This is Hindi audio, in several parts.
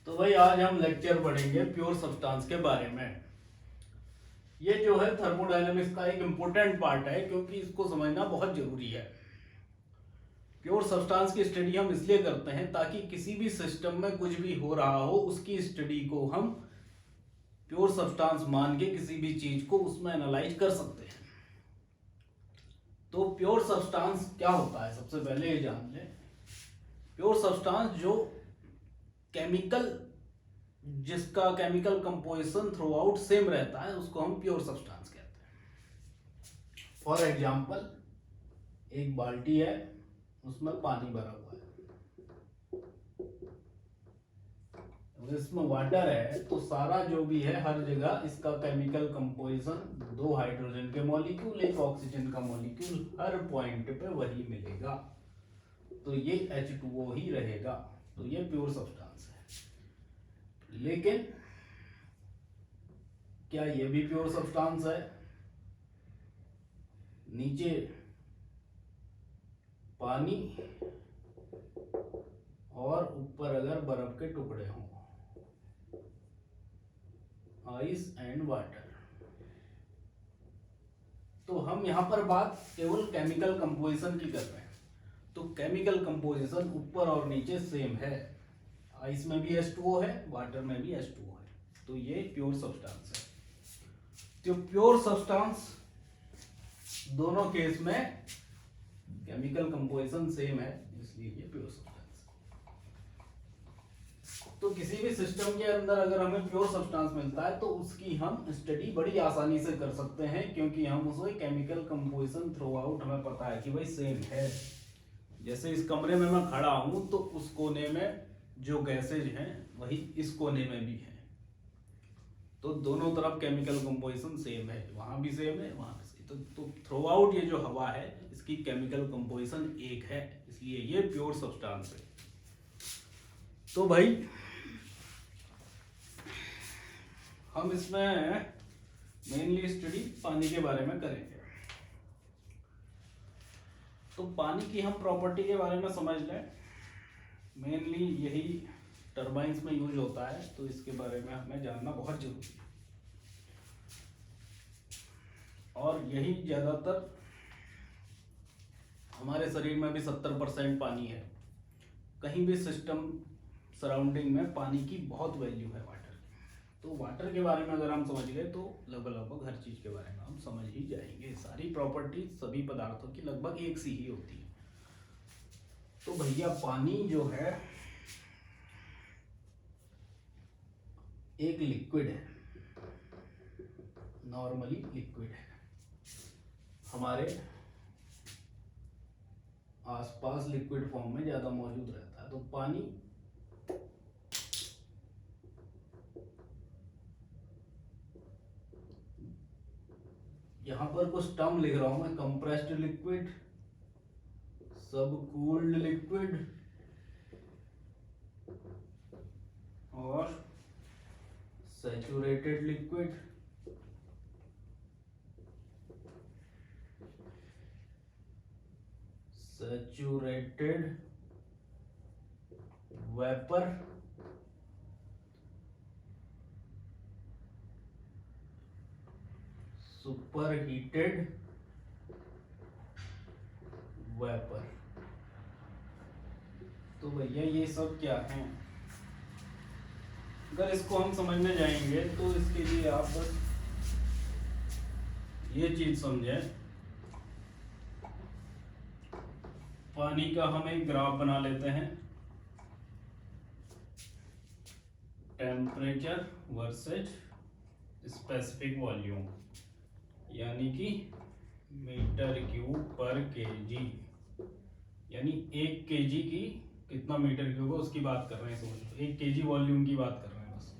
तो भाई आज हम लेक्चर पढ़ेंगे प्योर सब्सटेंस के बारे में। ये जो है थर्मोडायनेमिक्स का एक इम्पोर्टेंट पार्ट है क्योंकि इसको समझना बहुत जरूरी है। प्योर सब्सटेंस की स्टडी हम इसलिए करते हैं ताकि किसी भी सिस्टम में कुछ भी हो रहा हो उसकी स्टडी को हम प्योर सब्सटेंस मान के किसी भी चीज को उसमें एनालाइज कर सकते हैं। तो प्योर सब्सटेंस क्या होता है, सबसे पहले ये जान लें। प्योर सब्सटेंस जो केमिकल जिसका chemical composition through out same रहता है उसको हम प्योर सब्सटेंस कहते हैं। फॉर एग्जांपल, एक बाल्टी है, उसमें पानी भरा हुआ है, इसमें वाटर है, तो सारा जो भी है हर जगह इसका केमिकल कंपोजिशन 2 हाइड्रोजन के मॉलिक्यूल, 1 ऑक्सीजन का मॉलिक्यूल, हर पॉइंट पे वही मिलेगा, तो ये H2O ही रहेगा। तो ये प्योर सब्सटेंस है। लेकिन क्या ये भी प्योर सब्सटेंस है? नीचे पानी और ऊपर अगर बर्फ के टुकड़े हों, आइस एंड वाटर, तो हम यहां पर बात केवल केमिकल कंपोजिशन की कर रहे हैं। तो केमिकल कंपोजिशन ऊपर और नीचे सेम है, आइस में भी H2O है, वाटर में भी H2O है, तो ये प्योर सब्सटेंस है। तो प्योर सब्सटेंस दोनों केस में केमिकल कंपोजिशन सेम है, इसलिए ये प्योर सब्सटेंस। तो किसी भी सिस्टम के अंदर अगर हमें प्योर सब्सटेंस मिलता है तो उसकी हम स्टडी बड़ी आसानी से कर सकते हैं क्योंकि हम उसमें केमिकल कंपोजिशन थ्रू आउट हमें पता है कि भाई सेम है। जैसे इस कमरे में मैं खड़ा हूं तो उस कोने में जो गैसेज हैं वही इस कोने में भी है, तो दोनों तरफ केमिकल कंपोजिशन सेम है, वहां भी सेम है, वहां भी सेम। तो थ्रू आउट ये जो हवा है इसकी केमिकल कंपोजिशन एक है, इसलिए ये प्योर सब्सटेंस है। तो भाई हम इसमें मेनली स्टडी पानी के बारे में करेंगे। तो पानी की हम प्रॉपर्टी के बारे में समझ लें। मेनली यही टरबाइंस में यूज होता है, तो इसके बारे में हमें जानना बहुत जरूरी है। और यही ज्यादातर हमारे शरीर में भी 70% पानी है। कहीं भी सिस्टम सराउंडिंग में पानी की बहुत वैल्यू है वाटर की। तो वाटर के बारे में अगर हम समझ गए तो लगभग हर चीज के बारे में हम समझ ही जाएंगे। सारी प्रॉपर्टी सभी पदार्थों की लगभग एक सी ही होती है। तो भैया पानी जो है एक लिक्विड है, नॉर्मली लिक्विड है, हमारे आसपास लिक्विड फॉर्म में ज्यादा मौजूद रहता है। तो पानी यहां पर कुछ टर्म लिख रहा हूं मैं, कंप्रेस्ड लिक्विड, सबकूल्ड लिक्विड और saturated liquid. Saturated vapour, super heated vapour. तो भैया ये सब क्या हैं? अगर इसको हम समझने जाएंगे तो इसके लिए आप बस ये चीज समझें। पानी का हम एक ग्राफ बना लेते हैं, टेम्परेचर वर्सेज स्पेसिफिक वॉल्यूम, यानी कि मीटर क्यूब पर केजी, यानी 1 केजी की कितना मीटर क्यूब है उसकी बात कर रहे हैं। समझ लो 1 केजी वॉल्यूम की बात कर रहे हैं बस,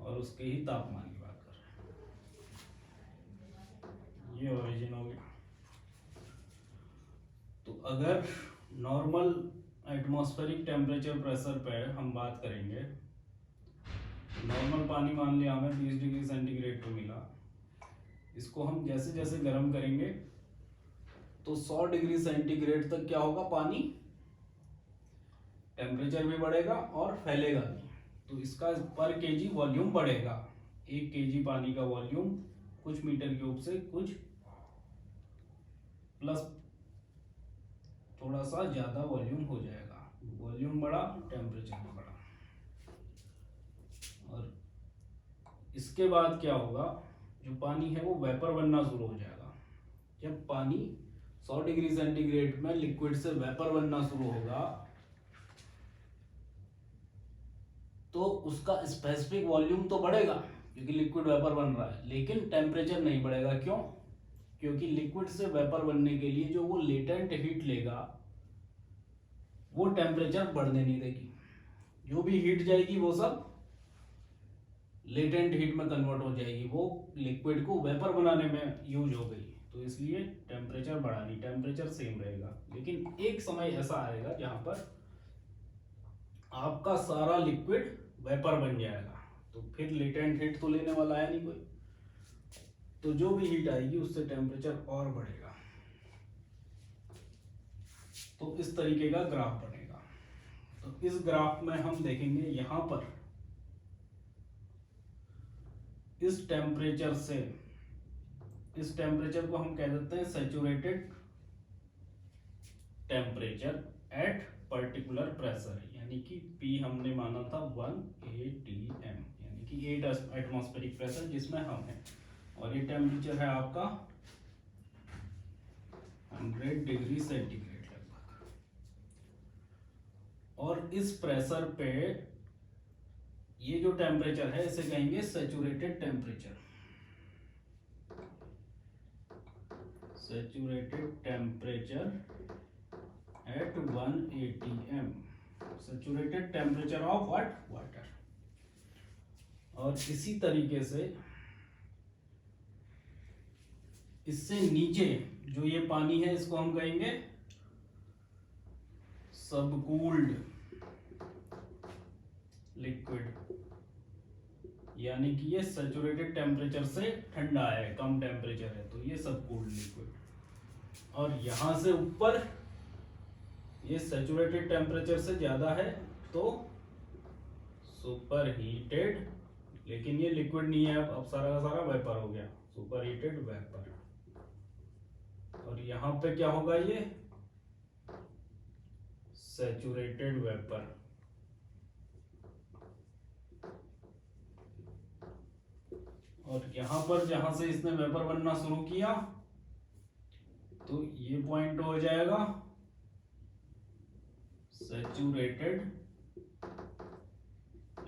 और उसके ही तापमान की बात कर रहे हैं। ये ओरिजिन हो गया। तो अगर नॉर्मल एटमॉस्फेरिक टेम्परेचर प्रेशर पे हम बात करेंगे, नॉर्मल पानी मान लिया हमें 20 डिग्री सेंटीग्रेड पे मिला, इसको हम जैसे जैसे गर्म करेंगे तो 100 डिग्री सेंटीग्रेड तक क्या होगा, पानी टेम्परेचर भी बढ़ेगा और फैलेगा भी। तो इसका पर केजी वॉल्यूम बढ़ेगा। 1 केजी पानी का वॉल्यूम कुछ मीटर क्यूब से कुछ प्लस थोड़ा सा ज्यादा वॉल्यूम हो जाएगा। वॉल्यूम बढ़ा, टेम्परेचर भी बढ़ा। और इसके बाद क्या होगा, जो पानी है वो वेपर बनना शुरू हो जाएगा। जब पानी 100 डिग्री सेंटीग्रेड में लिक्विड से वेपर बनना शुरू होगा तो उसका स्पेसिफिक वॉल्यूम तो बढ़ेगा क्योंकि लिक्विड वेपर बन रहा है, लेकिन टेम्परेचर नहीं बढ़ेगा। क्यों? क्योंकि लिक्विड से वेपर बनने के लिए जो वो लेटेंट हीट लेगा वो टेम्परेचर बढ़ने नहीं देगी। जो भी हीट जाएगी वो सब लेटेंट हीट में कन्वर्ट हो जाएगी, वो लिक्विड को वेपर बनाने में यूज हो गई। तो इसलिए टेम्परेचर बढ़ा नहीं, टेम्परेचर सेम रहेगा। लेकिन एक समय ऐसा आएगा जहां पर आपका सारा लिक्विड वेपर बन जाएगा, तो फिर लेटेंट हीट तो लेने वाला है नहीं कोई, तो जो भी हीट आएगी उससे टेम्परेचर और बढ़ेगा। तो इस तरीके का ग्राफ बनेगा। तो इस ग्राफ में हम देखेंगे यहां पर इस टेम्परेचर को हम कह देते हैं saturated temperature at particular pressure, यानी कि P हमने माना था 1 atm, यानी कि 8 एटमॉस्फेरिक प्रेशर जिसमें हम हैं। और ये टेम्परेचर है आपका 100 डिग्री सेंटीग्रेड लगभग। और इस प्रेशर पे ये जो टेम्परेचर है इसे कहेंगे saturated temperature. Saturated temperature at 1 atm, saturated temperature of what? Water. और इसी तरीके से इससे नीचे जो ये पानी है इसको हम कहेंगे सबकूल्ड लिक्विड, यानी कि ये सैचुरेटेड टेम्परेचर से ठंडा है, कम टेम्परेचर है, तो ये सबकूल्ड लिक्विड। और यहां से ऊपर ये सैचुरेटेड टेम्परेचर से ज्यादा है तो सुपर हीटेड, लेकिन ये लिक्विड नहीं है, अब सारा का सारा वेपर हो गया, सुपर हीटेड वेपर। और यहां पे क्या होगा, ये सैचुरेटेड वेपर। और यहां पर जहां से इसने वेपर बनना शुरू किया तो ये पॉइंट हो जाएगा सैचुरेटेड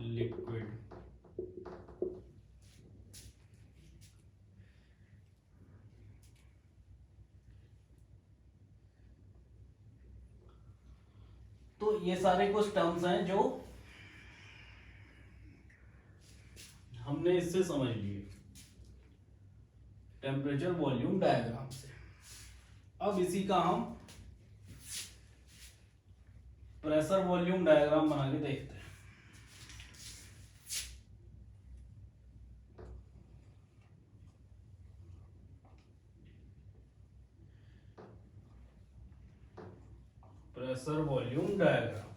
लिक्विड। तो ये सारे कुछ टर्म्स हैं जो हमने इससे समझ लिए, टेम्परेचर वॉल्यूम डायग्राम से। अब इसी का हम प्रेशर वॉल्यूम डायग्राम बना के देखते हैं। प्रेशर वॉल्यूम डायग्राम,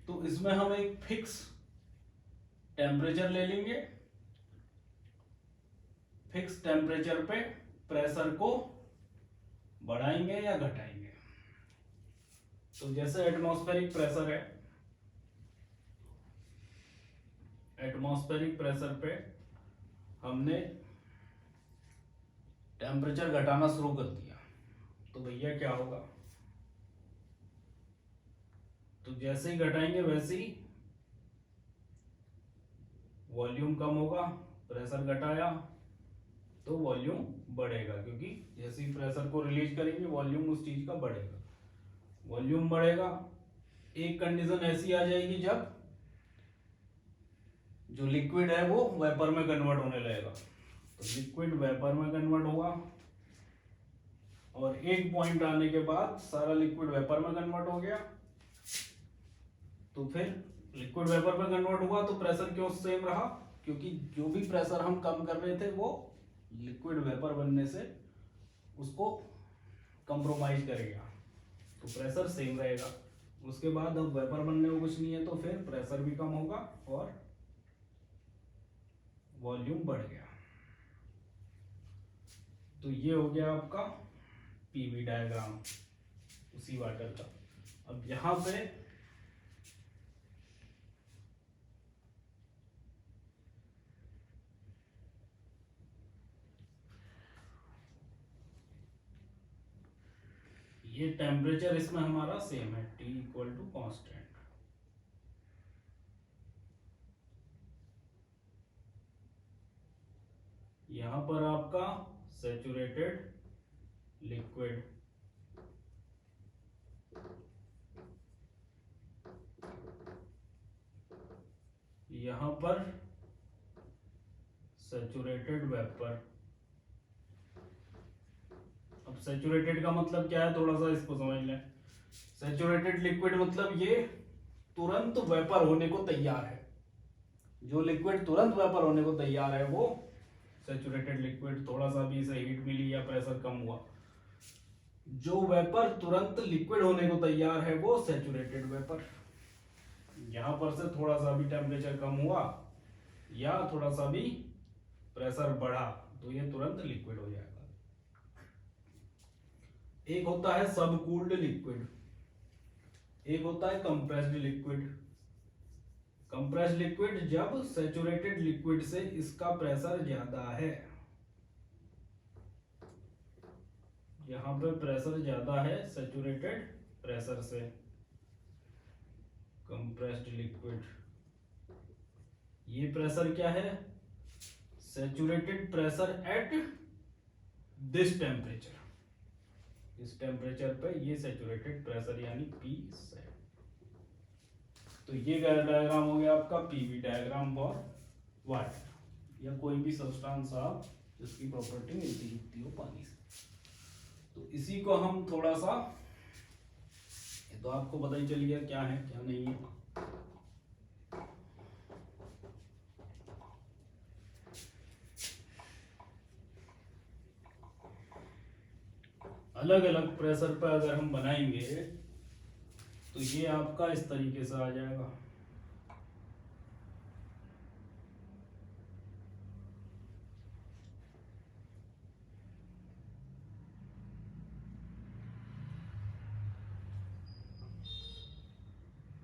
तो इसमें हम एक फिक्स टेम्परेचर ले लेंगे, फिक्स टेम्परेचर पे प्रेशर को बढ़ाएंगे या घटाएंगे। तो जैसे एटमॉस्फेरिक प्रेशर है, एटमॉस्फेरिक प्रेशर पे हमने टेम्परेचर घटाना शुरू कर दिया, तो भैया क्या होगा, तो जैसे ही घटाएंगे वैसे ही वॉल्यूम कम होगा। प्रेशर घटाया तो वॉल्यूम बढ़ेगा, क्योंकि जैसे ही प्रेशर को रिलीज करेंगे वॉल्यूम उस चीज का बढ़ेगा, वॉल्यूम बढ़ेगा। एक कंडीशन ऐसी आ जाएगी जब जो लिक्विड है वो वेपर में कन्वर्ट होने लगेगा, तो लिक्विड वेपर में कन्वर्ट होगा। और एक पॉइंट आने के बाद सारा लिक्विड वेपर में कन्वर्ट हो गया, तो फिर लिक्विड वेपर में कन्वर्ट हुआ तो प्रेशर क्यों सेम रहा, क्योंकि जो भी प्रेशर हम कम कर रहे थे वो लिक्विड वेपर बनने से उसको कंप्रोमाइज करेगा, तो प्रेशर सेम रहेगा। उसके बाद अब वेपर बनने को कुछ नहीं है, तो फिर प्रेशर भी कम होगा और वॉल्यूम बढ़ गया। तो ये हो गया आपका पीवी डायग्राम उसी वाटर का। अब यहां पे ये टेम्परेचर इसमें हमारा सेम है, T इक्वल टू कॉन्स्टेंट। यहां पर आपका सैचुरेटेड लिक्विड, यहां पर सैचुरेटेड वेपर। अब सैचुरेटेड का मतलब क्या है, थोड़ा सा इसको समझ लें। सैचुरेटेड लिक्विड मतलब ये तुरंत वेपर होने को तैयार है। जो लिक्विड तुरंत वेपर होने को तैयार है वो सैचुरेटेड लिक्विड। थोड़ा सा भी इसे हीट मिली या प्रेशर कम हुआ, जो वेपर तुरंत लिक्विड होने को तैयार है वो सैचुरेटेड वेपर। यहां पर से थोड़ा सा भी टेम्परेचर कम हुआ या थोड़ा सा भी प्रेशर बढ़ा तो ये तुरंत लिक्विड हो जाएगा। एक होता है सबकूल्ड लिक्विड, एक होता है कंप्रेस्ड लिक्विड। कंप्रेस्ड लिक्विड जब सैचुरेटेड लिक्विड से इसका प्रेशर ज्यादा है, यहां पे प्रेशर ज्यादा है सैचुरेटेड प्रेशर से, कंप्रेस्ड लिक्विड। ये प्रेशर क्या है, saturated pressure at this temperature. इस टेम्परेचर पे ये सैचुरेटेड प्रेशर यानी P सेट। तो ये डायग्राम हो गया आपका पीवी डायग्राम फॉर वाटर या कोई भी सब्सटेंस आप जिसकी प्रॉपर्टी मिलती जुलती हो पानी से। तो इसी को हम थोड़ा सा, ये तो आपको पता ही चल गया क्या है क्या नहीं है। अलग अलग प्रेशर पर अगर हम बनाएंगे तो ये आपका इस तरीके से आ जाएगा।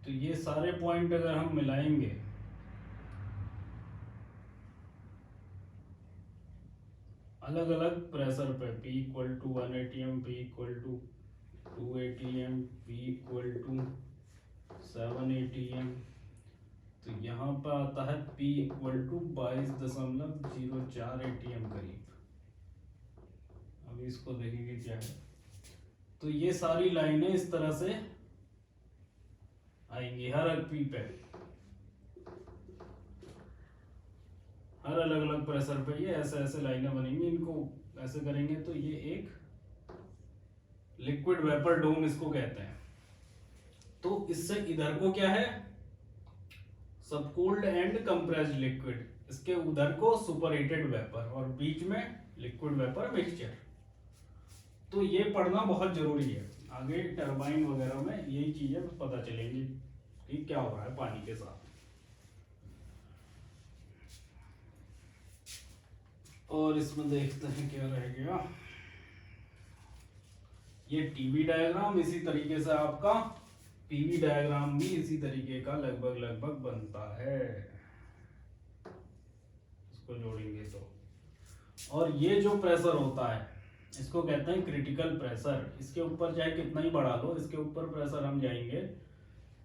तो ये सारे पॉइंट अगर हम मिलाएंगे अलग अलग प्रेशर पे, P equal to 1 atm, P equal to 2 atm, P equal to 7 atm, तो यहाँ पर आता है P इक्वल टू 22.04 atm करीब। अब इसको देखेंगे क्या है। तो ये सारी लाइनें इस तरह से आएंगी हर एक P पे, हर अलग अलग प्रेशर पे ये ऐसे ऐसे लाइनें बनेंगी। इनको ऐसे करेंगे तो ये एक लिक्विड वेपर डोम इसको कहते हैं। तो इससे इधर को क्या है, सबकूल्ड एंड कंप्रेस्ड लिक्विड, इसके उधर को सुपरहीटेड वेपर और बीच में लिक्विड वेपर मिक्सचर। तो ये पढ़ना बहुत जरूरी है, आगे टरबाइन वगैरह में यही चीजें पता चलेंगी कि क्या हो रहा है पानी के साथ। और इसमें देखते हैं क्या रह गया। ये टीवी डायग्राम इसी तरीके से आपका पीवी डायग्राम भी इसी तरीके का लगभग बनता है, इसको जोड़ेंगे तो। और ये जो प्रेशर होता है इसको कहते हैं क्रिटिकल प्रेशर। इसके ऊपर चाहे कितना ही बढ़ा लो, इसके ऊपर प्रेशर हम जाएंगे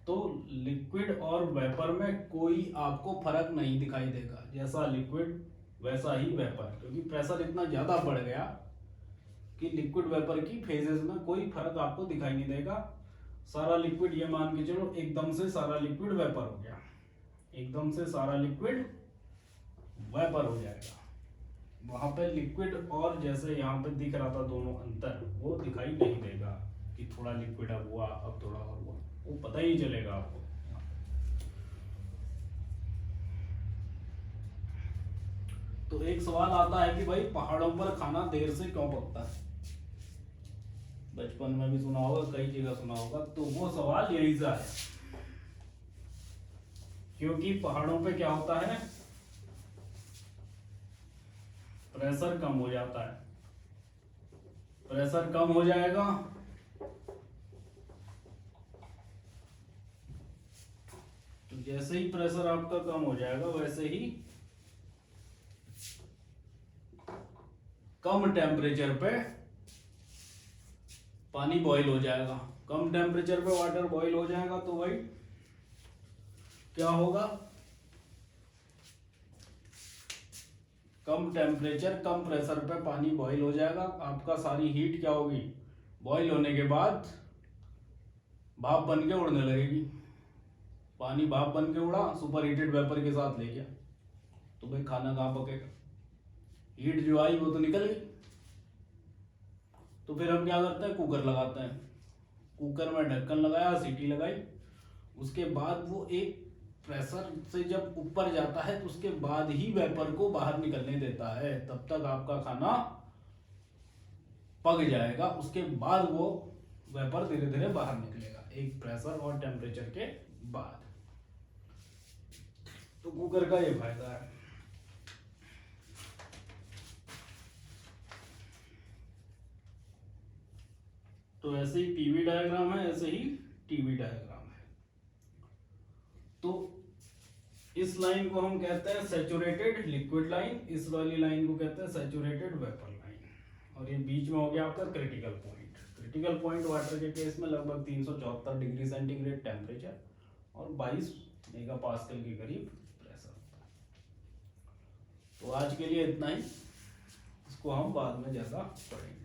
तो लिक्विड और वेपर में कोई आपको फर्क नहीं दिखाई देगा। जैसा लिक्विड वैसा ही वेपर, क्योंकि प्रेशर इतना ज्यादा बढ़ गया कि लिक्विड वेपर की फेजेस में कोई फर्क आपको दिखाई नहीं देगा। सारा लिक्विड, ये मान के चलो एकदम से सारा लिक्विड वेपर हो गया, एकदम से सारा लिक्विड वेपर हो जाएगा। वहां पे लिक्विड और जैसे यहाँ पे दिख रहा था दोनों अंतर, वो दिखाई नहीं देगा कि थोड़ा लिक्विड अब हुआ अब थोड़ा और हुआ, वो पता ही नहीं चलेगा आपको। तो एक सवाल आता है कि भाई पहाड़ों पर खाना देर से क्यों पकता है। बचपन में भी सुना होगा, कई जगह सुना होगा। तो वो सवाल यही से आया, क्योंकि पहाड़ों पे क्या होता है, प्रेशर कम हो जाता है। प्रेशर कम हो जाएगा तो जैसे ही प्रेशर आपका कम हो जाएगा वैसे ही कम टेम्परेचर पे पानी बॉईल हो जाएगा। कम टेम्परेचर पे वाटर बॉईल हो जाएगा तो भाई क्या होगा, कम टेम्परेचर कम प्रेशर पे पानी बॉईल हो जाएगा। आपका सारी हीट क्या होगी, बॉईल होने के बाद भाप बन के उड़ने लगेगी। पानी भाप बन के उड़ा, सुपर हीटेड वेपर के साथ ले गया, तो भाई खाना कहाँ पकेगा, हीट जो आई वो तो निकल गई। तो फिर हम क्या करते हैं, कुकर लगाते हैं। कुकर में ढक्कन लगाया, सीटी लगाई, उसके बाद वो एक प्रेशर से जब ऊपर जाता है तो उसके बाद ही वेपर को बाहर निकलने देता है। तब तक आपका खाना पक जाएगा, उसके बाद वो वेपर धीरे धीरे बाहर निकलेगा एक प्रेशर और टेम्परेचर के बाद। तो कुकर का ये फायदा है। तो ऐसे ही पीवी डायग्राम है, ऐसे ही टीवी डायग्राम है। तो इस लाइन को हम कहते हैं सैचुरेटेड लिक्विड लाइन, इस वाली लाइन को कहते हैं सैचुरेटेड वेपर लाइन, और ये बीच में हो गया आपका critical point. Critical point water के केस में लगभग 374 डिग्री सेंटीग्रेड टेम्परेचर और 22 मेगा पास्कल के करीब प्रेशर होता है। तो आज के लिए इतना ही, इसको हम बाद में ज़्यादा पढ़ेंगे।